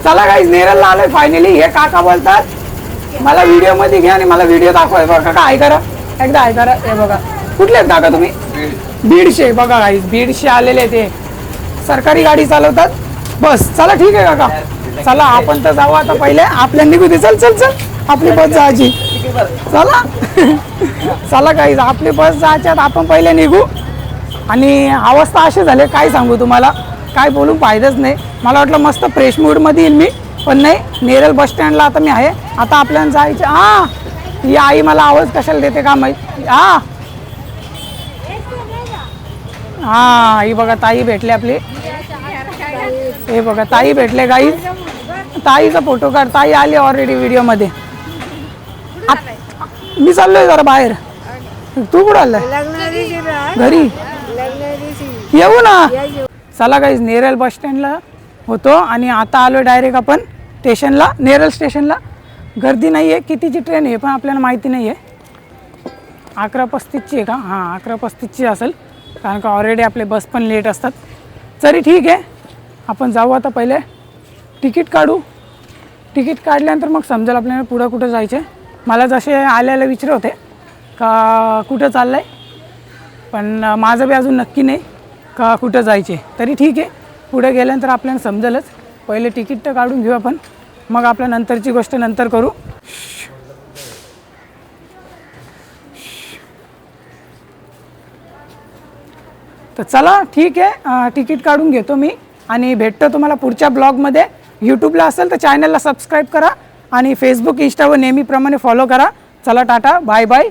चला गाईज नेरळला आलोय फायनली. हे काका बोलतात मला व्हिडिओ मध्ये घ्या आणि मला व्हिडिओ दाखवाय. बघा काका ऐका एकदा ऐका. हे बघा कुठले आहेत काका तुम्ही? बीडशे. बघा गाईज बीडशे आलेले ते सरकारी गाडी चालवतात. बस चला ठीक आहे काका. चला आपण तर जाऊ आता. पहिले आपल्या निघू दे. चल चल चल आपली बस जायची. चला चला गाईज आपली बस जायच्यात. आपण पहिले निघू. आणि अवस्था अशी झाली काय सांगू तुम्हाला. काय बोलून फायदाच नाही. मला वाटलं मस्त फ्रेश मूडमध्ये येईल मी. पण नाही नेरळ बस स्टँडला आता मी आहे. आता आपल्याला जायचं. ही आई मला आवाज कशाला देते का माहीत. ही बघा ताई भेटले आपली. हे बघा ताई भेटले गाईज. ताईचा फोटो काढ. ताई आली ऑलरेडी व्हिडिओमध्ये. मी चाललोय जरा बाहेर. तू कुठं आलाय? घरी येऊ ना. चला गाईज नेरळ बस स्टँडला होतो आणि आता आलो डायरेक्ट आपण स्टेशनला. नेरळ स्टेशनला गर्दी नाही आहे. कितीची ट्रेन आहे पण आपल्याला माहिती नाही आहे. 11:35ची आहे का? 11:35ची असेल. कारण का ऑलरेडी आपले बस पण लेट असतात. तरी ठीक आहे आपण जाऊ आता. पहिले तिकीट काढू. तिकीट काढल्यानंतर मग समजेल आपल्याला पुढं कुठं जायचं आहे. मला जसे आल्याला विचारत होते का कुठं चाललं आहे. पण माझं बी अजून नक्की नाही का कुठं जायचे. तरी ठीक आहे पुढे गेल्यानंतर आपल्याला समजेलच. पहिले तिकीट तर काढून घेऊ आपण. मग आपल्या नंतरची गोष्ट नंतर करू. तर चला ठीक आहे तिकीट काढून घेतो मी. आणि भेटतो तुम्हाला पुढच्या ब्लॉगमध्ये. यूट्यूबला असेल तर चॅनलला सबस्क्राईब करा आणि फेसबुक इंस्टावर नेहमीप्रमाणे फॉलो करा. चला टाटा बाय बाय.